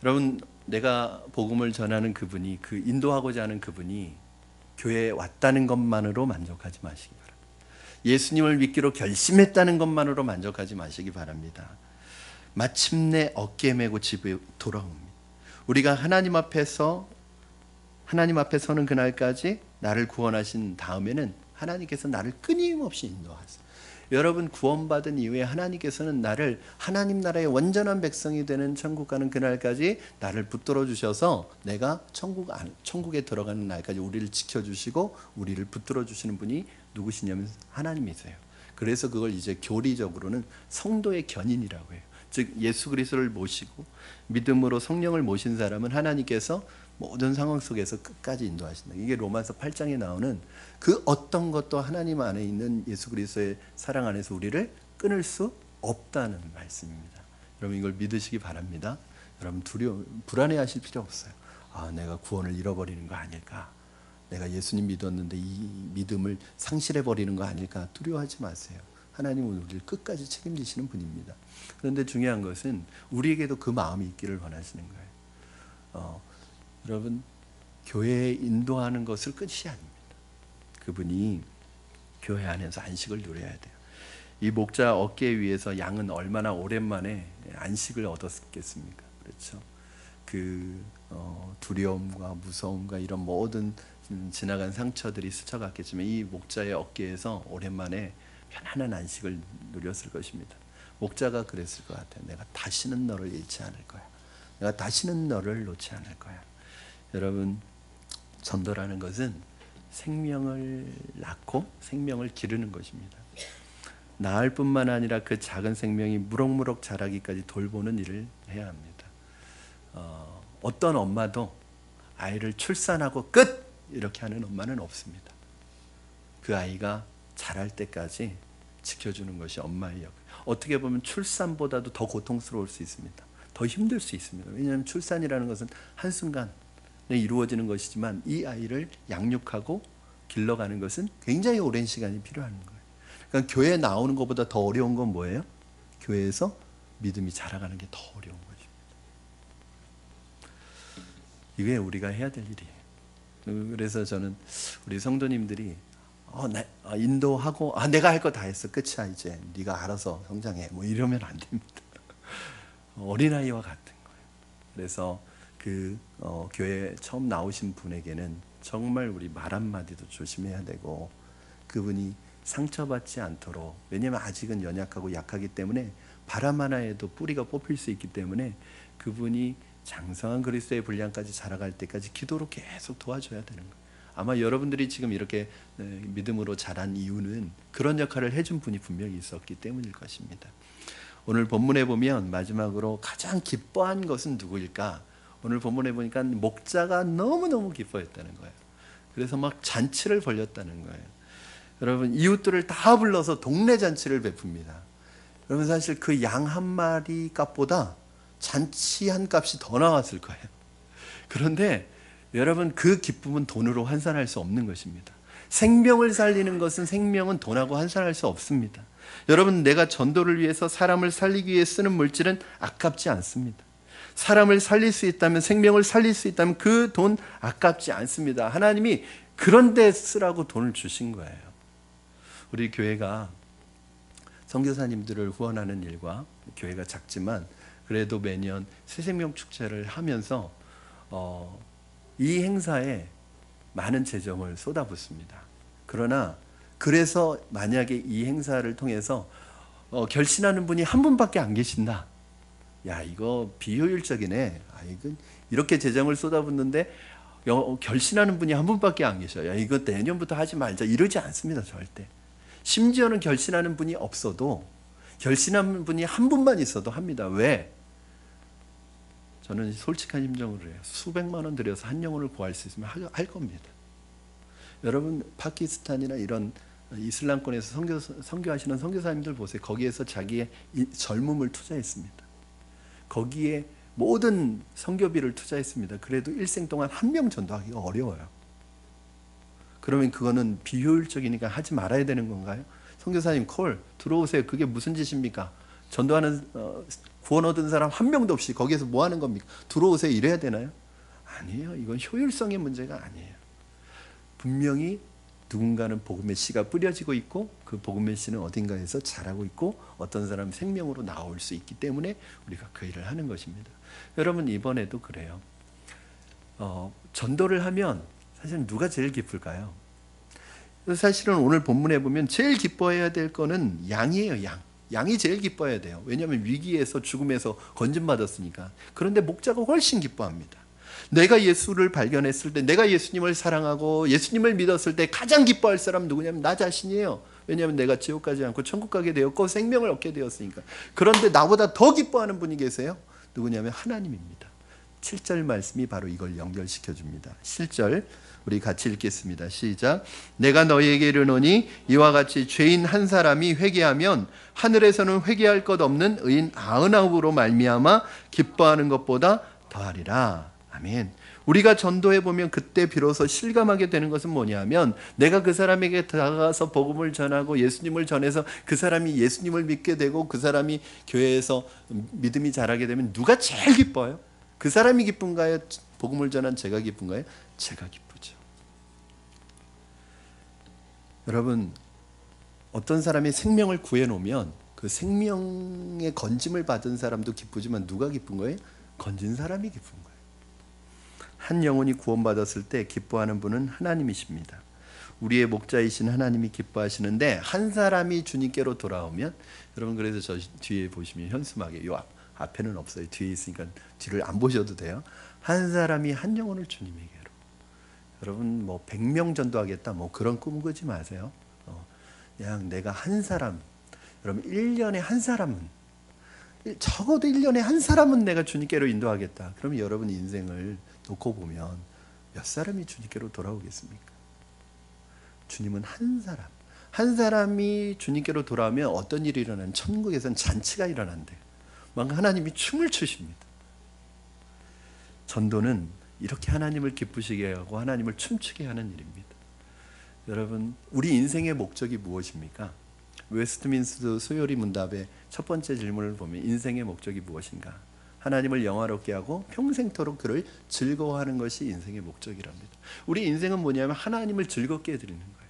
여러분, 내가 복음을 전하는 그분이, 그 인도하고자 하는 그분이 교회에 왔다는 것만으로 만족하지 마시기 바랍니다. 예수님을 믿기로 결심했다는 것만으로 만족하지 마시기 바랍니다. 마침내 어깨 메고 집에 돌아옵니다. 우리가 하나님 앞에 서는 그날까지 나를 구원하신 다음에는 하나님께서 나를 끊임없이 인도하세요. 여러분, 구원받은 이후에 하나님께서는 나를 하나님 나라의 완전한 백성이 되는 천국 가는 그날까지 나를 붙들어 주셔서 내가 천국에 들어가는 날까지 우리를 지켜주시고 우리를 붙들어 주시는 분이 누구시냐면 하나님이세요. 그래서 그걸 이제 교리적으로는 성도의 견인이라고 해요. 즉 예수 그리스도를 모시고 믿음으로 성령을 모신 사람은 하나님께서 모든 상황 속에서 끝까지 인도하신다. 이게 로마서 8장에 나오는 그 어떤 것도 하나님 안에 있는 예수 그리스도의 사랑 안에서 우리를 끊을 수 없다는 말씀입니다. 여러분 이걸 믿으시기 바랍니다. 여러분 불안해하실 필요 없어요. 내가 구원을 잃어버리는 거 아닐까? 내가 예수님 믿었는데 이 믿음을 상실해버리는 거 아닐까? 두려워하지 마세요. 하나님은 우리를 끝까지 책임지시는 분입니다. 그런데 중요한 것은 우리에게도 그 마음이 있기를 원하시는 거예요. 여러분, 교회에 인도하는 것을 끝이 아닙니다. 그분이 교회 안에서 안식을 누려야 돼요. 이 목자 어깨 위에서 양은 얼마나 오랜만에 안식을 얻었겠습니까? 그렇죠. 두려움과 무서움과 이런 모든 지나간 상처들이 스쳐갔겠지만 이 목자의 어깨에서 오랜만에 편안한 안식을 누렸을 것입니다. 목자가 그랬을 것 같아요. 내가 다시는 너를 잃지 않을 거야. 내가 다시는 너를 놓지 않을 거야. 여러분, 전도라는 것은 생명을 낳고 생명을 기르는 것입니다. 낳을 뿐만 아니라 그 작은 생명이 무럭무럭 자라기까지 돌보는 일을 해야 합니다. 어떤 엄마도 아이를 출산하고 끝! 이렇게 하는 엄마는 없습니다. 그 아이가 자랄 때까지 지켜주는 것이 엄마의 역. 어떻게 보면 출산보다도 더 고통스러울 수 있습니다. 더 힘들 수 있습니다. 왜냐하면 출산이라는 것은 한순간에 이루어지는 것이지만 이 아이를 양육하고 길러가는 것은 굉장히 오랜 시간이 필요한 거예요. 그러니까 교회에 나오는 것보다 더 어려운 건 뭐예요? 교회에서 믿음이 자라가는 게 더 어려운 것입니다. 이게 우리가 해야 될 일이에요. 그래서 저는 우리 성도님들이 인도하고 내가 할 거 다 했어, 끝이야, 이제 네가 알아서 성장해, 뭐 이러면 안 됩니다. 어린아이와 같은 거예요. 그래서 교회에 처음 나오신 분에게는 정말 우리 말 한마디도 조심해야 되고, 그분이 상처받지 않도록, 왜냐하면 아직은 연약하고 약하기 때문에 바람 하나에도 뿌리가 뽑힐 수 있기 때문에 그분이 장성한 그리스도의 분량까지 자라갈 때까지 기도로 계속 도와줘야 되는 거예요. 아마 여러분들이 지금 이렇게 믿음으로 자란 이유는 그런 역할을 해준 분이 분명히 있었기 때문일 것입니다. 오늘 본문에 보면 마지막으로 가장 기뻐한 것은 누구일까? 오늘 본문에 보니까 목자가 너무너무 기뻐했다는 거예요. 그래서 막 잔치를 벌였다는 거예요. 여러분, 이웃들을 다 불러서 동네 잔치를 베풉니다. 여러분, 사실 그 양 한 마리 값보다 잔치 한 값이 더 나왔을 거예요. 그런데 여러분, 그 기쁨은 돈으로 환산할 수 없는 것입니다. 생명을 살리는 것은 생명은 돈하고 환산할 수 없습니다. 여러분, 내가 전도를 위해서 사람을 살리기 위해 쓰는 물질은 아깝지 않습니다. 사람을 살릴 수 있다면, 생명을 살릴 수 있다면 그 돈 아깝지 않습니다. 하나님이 그런 데 쓰라고 돈을 주신 거예요. 우리 교회가 선교사님들을 후원하는 일과, 교회가 작지만 그래도 매년 새생명 축제를 하면서 이 행사에 많은 재정을 쏟아붓습니다. 그러나 그래서 만약에 이 행사를 통해서 결신하는 분이 한 분밖에 안 계신다. 야, 이거 비효율적이네. 이건 이렇게 재정을 쏟아붓는데 결신하는 분이 한 분밖에 안 계셔요. 야, 이거 내년부터 하지 말자. 이러지 않습니다, 절대. 심지어는 결신하는 분이 없어도, 결신하는 분이 한 분만 있어도 합니다. 왜? 저는 솔직한 심정으로 해요. 수백만 원 들여서 한 영혼을 구할 수 있으면 할 겁니다. 여러분, 파키스탄이나 이런 이슬람권에서 선교하시는 선교사님들 보세요. 거기에서 자기의 젊음을 투자했습니다. 거기에 모든 선교비를 투자했습니다. 그래도 일생 동안 한 명 전도하기가 어려워요. 그러면 그거는 비효율적이니까 하지 말아야 되는 건가요? 선교사님 콜 들어오세요. 그게 무슨 짓입니까? 전도하는 구원 얻은 사람 한 명도 없이 거기에서 뭐 하는 겁니까? 들어오세요 이래야 되나요? 아니에요. 이건 효율성의 문제가 아니에요. 분명히 누군가는 복음의 씨가 뿌려지고 있고, 그 복음의 씨는 어딘가에서 자라고 있고, 어떤 사람 생명으로 나올 수 있기 때문에 우리가 그 일을 하는 것입니다. 여러분, 이번에도 그래요. 전도를 하면 사실 누가 제일 기쁠까요? 사실은 오늘 본문에 보면 제일 기뻐해야 될 거는 양이에요. 양이 제일 기뻐해야 돼요. 왜냐하면 위기에서, 죽음에서 건진받았으니까. 그런데 목자가 훨씬 기뻐합니다. 내가 예수를 발견했을 때, 내가 예수님을 사랑하고 예수님을 믿었을 때 가장 기뻐할 사람 누구냐면 나 자신이에요. 왜냐하면 내가 지옥 가지 않고 천국 가게 되었고 생명을 얻게 되었으니까. 그런데 나보다 더 기뻐하는 분이 계세요. 누구냐면 하나님입니다. 7절 말씀이 바로 이걸 연결시켜 줍니다. 7절 우리 같이 읽겠습니다. 시작. 내가 너희에게 이르노니 이와 같이 죄인 한 사람이 회개하면 하늘에서는 회개할 것 없는 의인 99으로 말미암아 기뻐하는 것보다 더하리라. 아멘. 우리가 전도해 보면 그때 비로소 실감하게 되는 것은 뭐냐면, 내가 그 사람에게 다가가서 복음을 전하고 예수님을 전해서 그 사람이 예수님을 믿게 되고 그 사람이 교회에서 믿음이 자라게 되면 누가 제일 기뻐요? 그 사람이 기쁜가요? 복음을 전한 제가 기쁜가요? 제가 기쁘죠. 여러분, 어떤 사람이 생명을 구해놓으면 그 생명의 건짐을 받은 사람도 기쁘지만 누가 기쁜 거예요? 건진 사람이 기쁜 거예요. 한 영혼이 구원받았을 때 기뻐하는 분은 하나님이십니다. 우리의 목자이신 하나님이 기뻐하시는데, 한 사람이 주님께로 돌아오면, 여러분, 그래서 저 뒤에 보시면 현수막에, 요 앞에는 없어요. 뒤에 있으니까 뒤를 안 보셔도 돼요. 한 사람이 한 영혼을 주님에게로, 여러분 뭐 100명 전도하겠다 뭐 그런 꿈 꾸지 마세요. 그냥 내가 한 사람, 여러분 1년에 한 사람은, 적어도 1년에 한 사람은 내가 주님께로 인도하겠다. 그럼 여러분 인생을 놓고 보면 몇 사람이 주님께로 돌아오겠습니까? 주님은 한 사람이 주님께로 돌아오면 어떤 일이 일어나는, 천국에선 잔치가 일어난대요. 막 하나님이 춤을 추십니다. 전도는 이렇게 하나님을 기쁘시게 하고 하나님을 춤추게 하는 일입니다. 여러분, 우리 인생의 목적이 무엇입니까? 웨스트민스터 수요리 문답의 첫 번째 질문을 보면 인생의 목적이 무엇인가? 하나님을 영화롭게 하고 평생토록 그를 즐거워하는 것이 인생의 목적이랍니다. 우리 인생은 뭐냐면 하나님을 즐겁게 해드리는 거예요.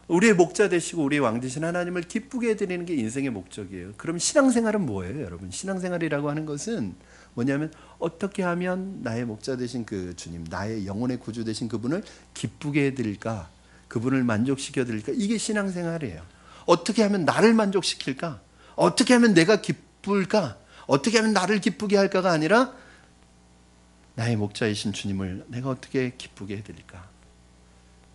우리의 목자 되시고 우리의 왕 되신 하나님을 기쁘게 해드리는 게 인생의 목적이에요. 그럼 신앙생활은 뭐예요, 여러분? 신앙생활이라고 하는 것은 뭐냐면 어떻게 하면 나의 목자 되신 그 주님, 나의 영혼의 구주 되신 그분을 기쁘게 해드릴까? 그분을 만족시켜 드릴까? 이게 신앙생활이에요. 어떻게 하면 나를 만족시킬까? 어떻게 하면 내가 기쁠까? 어떻게 하면 나를 기쁘게 할까가 아니라 나의 목자이신 주님을 내가 어떻게 기쁘게 해드릴까?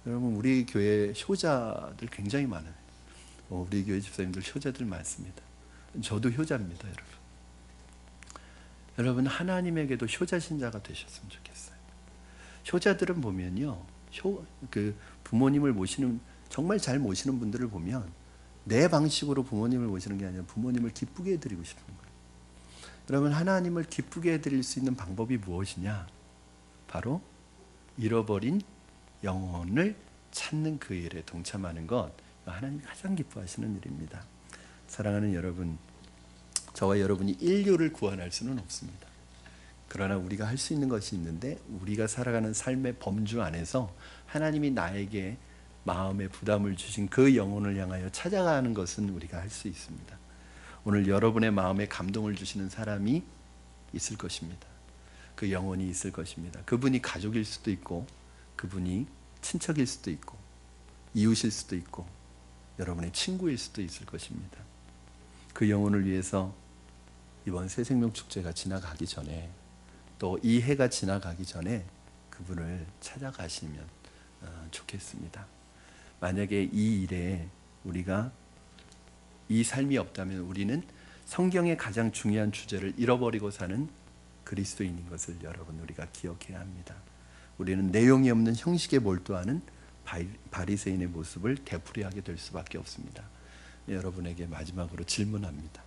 여러분, 우리 교회 효자들 굉장히 많아요. 우리 교회 집사님들 효자들 많습니다. 저도 효자입니다, 여러분. 여러분, 하나님에게도 효자 신자가 되셨으면 좋겠어요. 효자들은 보면요, 부모님을 모시는, 정말 잘 모시는 분들을 보면 내 방식으로 부모님을 모시는 게 아니라 부모님을 기쁘게 해드리고 싶은 거예요. 여러분, 하나님을 기쁘게 해드릴 수 있는 방법이 무엇이냐? 바로 잃어버린 영혼을 찾는 그 일에 동참하는 것, 하나님이 가장 기뻐하시는 일입니다. 사랑하는 여러분, 저와 여러분이 인류를 구원할 수는 없습니다. 그러나 우리가 할 수 있는 것이 있는데, 우리가 살아가는 삶의 범주 안에서 하나님이 나에게 마음에 부담을 주신 그 영혼을 향하여 찾아가는 것은 우리가 할 수 있습니다. 오늘 여러분의 마음에 감동을 주시는 사람이 있을 것입니다. 그 영혼이 있을 것입니다. 그분이 가족일 수도 있고, 그분이 친척일 수도 있고, 이웃일 수도 있고, 여러분의 친구일 수도 있을 것입니다. 그 영혼을 위해서 이번 새생명축제가 지나가기 전에, 또 이 해가 지나가기 전에 그분을 찾아가시면 좋겠습니다. 만약에 이 일에 우리가 이 삶이 없다면 우리는 성경의 가장 중요한 주제를 잃어버리고 사는 그리스도인인 것을 여러분, 우리가 기억해야 합니다. 우리는 내용이 없는 형식에 몰두하는 바리새인의 모습을 되풀이하게 될 수밖에 없습니다. 여러분에게 마지막으로 질문합니다.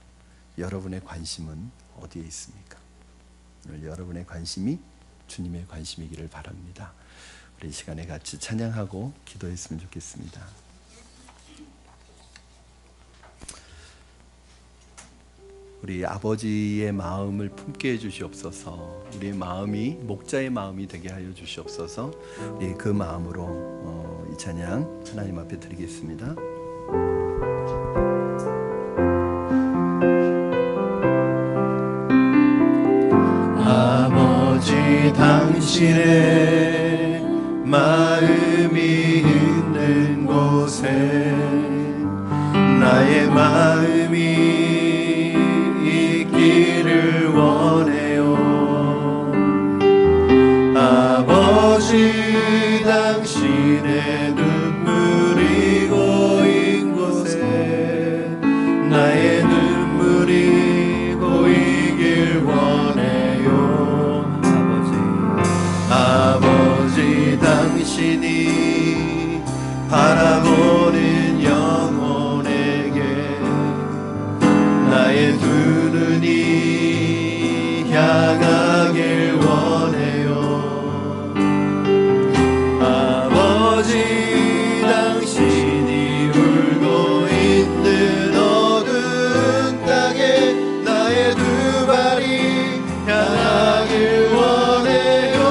여러분의 관심은 어디에 있습니까? 오늘 여러분의 관심이 주님의 관심이기를 바랍니다. 우리 이 시간에 같이 찬양하고 기도했으면 좋겠습니다. 우리 아버지의 마음을 품게 해주시옵소서. 우리의 마음이 목자의 마음이 되게 하여 주시옵소서. 우리 그 마음으로 이 찬양 하나님 앞에 드리겠습니다. 아버지, 당신의 마음이 있는 곳에 나의 마음이 있기를 원해요. 아버지, 당신의 눈물이 고인 곳에 나의 눈물이 고이길 원해요. 아버지, 당신이 바라보는 영혼에게 나의 두 눈이 향하길 원해요. 아버지, 당신이 울고 있는 어두운 땅에 나의 두 발이 향하길 원해요.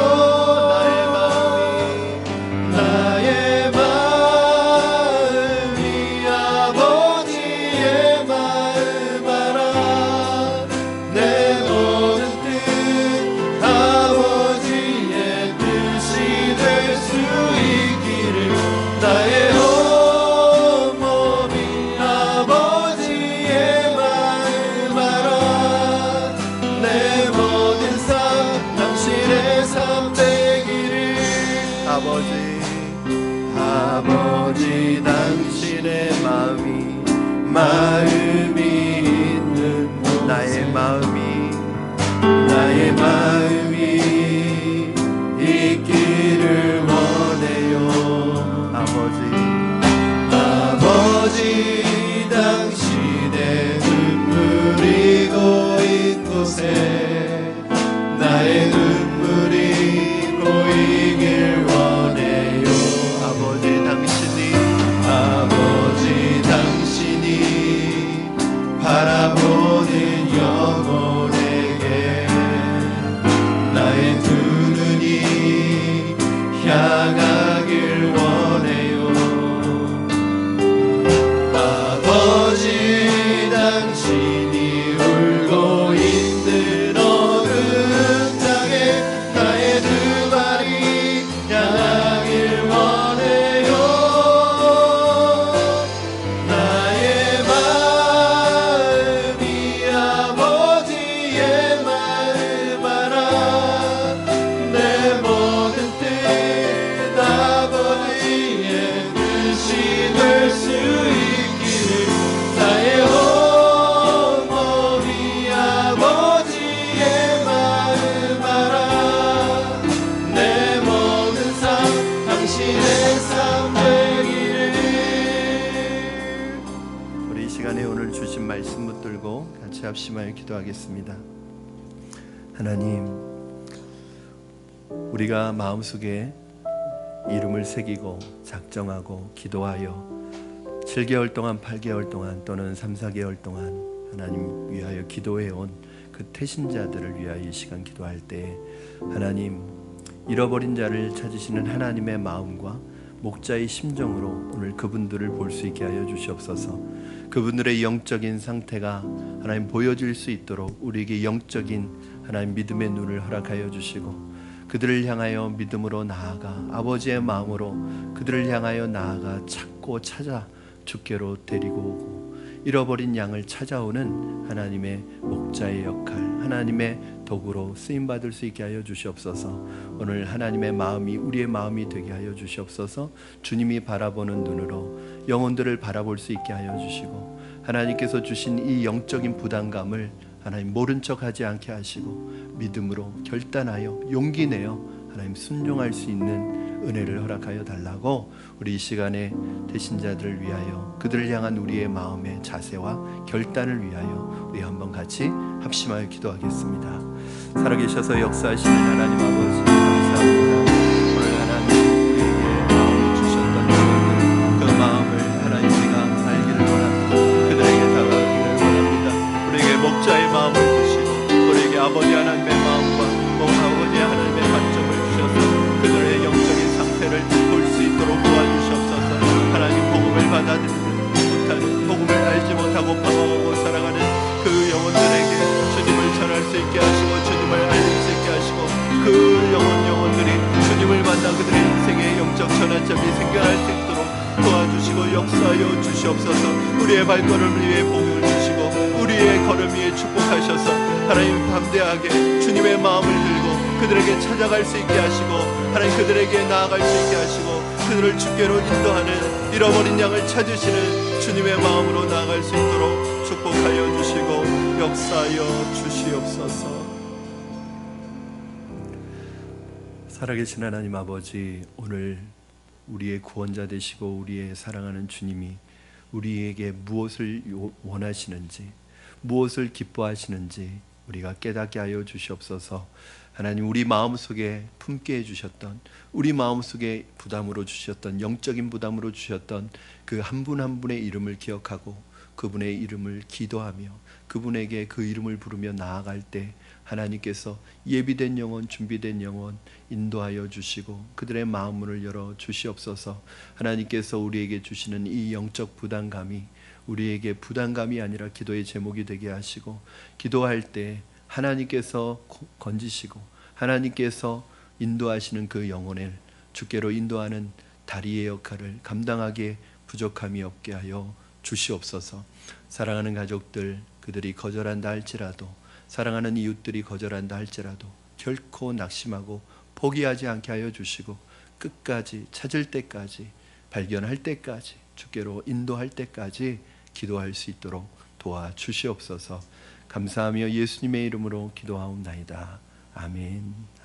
나의 마음이 아버지의 마음 알아. 내 모든 뜻 아버지 마음이 있는 곳에 나의 마음이 있기를 원해요. 아버지 당신의 눈물이 고인 곳에 나의 눈물이 고이길 원해요. 아버지 당신이 바라보는 영혼에게 나의 두 눈이 향하길 원해요. 아버지 당신이 울고 있는 어두운 땅에 나의 두 발이 향하길 원해요. 나의 마음이 아버지의 마음 알아. 내 모든 뜻 아버지의 뜻이 될 수 있기를. 나의 온몸이 아버지의 마음 알아. 내 모든 삶 당신의 삶 되기를. 우리 이 시간에 오늘 주신 말씀 붙들고 같이 합심하여 기도하겠습니다. 하나님, 우리가 마음속에 이름을 새기고 작정하고 기도하여 7개월 동안 8개월 동안 또는 3, 4개월 동안 하나님 위하여 기도해온 그 태신자들을 위하여 이 시간 기도할 때 하나님, 잃어버린 자를 찾으시는 하나님의 마음과 목자의 심정으로 오늘 그분들을 볼 수 있게 하여 주시옵소서. 그분들의 영적인 상태가 하나님 보여질 수 있도록 우리에게 영적인 하나님 믿음의 눈을 허락하여 주시고, 그들을 향하여 믿음으로 나아가 아버지의 마음으로 그들을 향하여 나아가 찾고 찾아 주께로 데리고 오고 잃어버린 양을 찾아오는 하나님의 목자의 역할, 하나님의 도구로 쓰임받을 수 있게 하여 주시옵소서. 오늘 하나님의 마음이 우리의 마음이 되게 하여 주시옵소서. 주님이 바라보는 눈으로 영혼들을 바라볼 수 있게 하여 주시고, 하나님께서 주신 이 영적인 부담감을 하나님 모른 척하지 않게 하시고 믿음으로 결단하여 용기 내어 하나님 순종할 수 있는 은혜를 허락하여 달라고 우리 이 시간에 대신자들을 위하여 그들을 향한 우리의 마음의 자세와 결단을 위하여 우리 한번 같이 합심하여 기도하겠습니다. 살아계셔서 역사하시는 하나님 아버지 감사합니다. 오늘 하나님 우리에게 마음을 주셨던 그 마음을 하나님 우리가 알기를 원합니다. 그들에게 다가가기를 원합니다. 우리에게 목자의 마음을 주시고 우리에게 아버지 하나님의 마음과 아버지 하나님의 관점을 주셔서 그들의 영적인 상태를 볼 수 있도록 도와주시옵소서. 하나님 복음을 받아들이지 못하는, 복음을 알지 못하고 방황하고 살아가는 그 영혼들에게 주님을 전할 수 있게 하시고 주님을 알릴 수 있게 하시고 그 영혼들이 주님을 만나 그들의 인생의 영적 전환점이 생겨날 수 있도록 도와주시고 역사하여 주시옵소서. 우리의 발걸음을 위해 복음을 주시고 우리의 걸음 위에 축복하셔서 하나님 담대하게 주님의 마음을 들고 그들에게 찾아갈 수 있게 하시고 하나님 그들에게 나아갈 수 있게 하시고 그들을 주께로 인도하는 잃어버린 양을 찾으시는 주님의 마음으로 나아갈 수 있도록 축복하여 주시고 역사하여 주시옵소서. 살아계신 하나님 아버지, 오늘 우리의 구원자 되시고 우리의 사랑하는 주님이 우리에게 무엇을 원하시는지, 무엇을 기뻐하시는지 우리가 깨닫게 하여 주시옵소서. 하나님, 우리 마음속에 품게 해주셨던, 우리 마음속에 부담으로 주셨던, 영적인 부담으로 주셨던 그 한 분 한 분의 이름을 기억하고 그분의 이름을 기도하며 그분에게 그 이름을 부르며 나아갈 때 하나님께서 예비된 영혼, 준비된 영혼 인도하여 주시고 그들의 마음문을 열어 주시옵소서. 하나님께서 우리에게 주시는 이 영적 부담감이 우리에게 부담감이 아니라 기도의 제목이 되게 하시고, 기도할 때 하나님께서 건지시고 하나님께서 인도하시는 그 영혼을 주께로 인도하는 다리의 역할을 감당하기에 부족함이 없게 하여 주시옵소서. 사랑하는 가족들, 그들이 거절한다 할지라도, 사랑하는 이웃들이 거절한다 할지라도 결코 낙심하고 포기하지 않게 하여 주시고 끝까지 찾을 때까지, 발견할 때까지, 주께로 인도할 때까지 기도할 수 있도록 도와주시옵소서. 감사하며 예수님의 이름으로 기도하옵나이다. 아멘.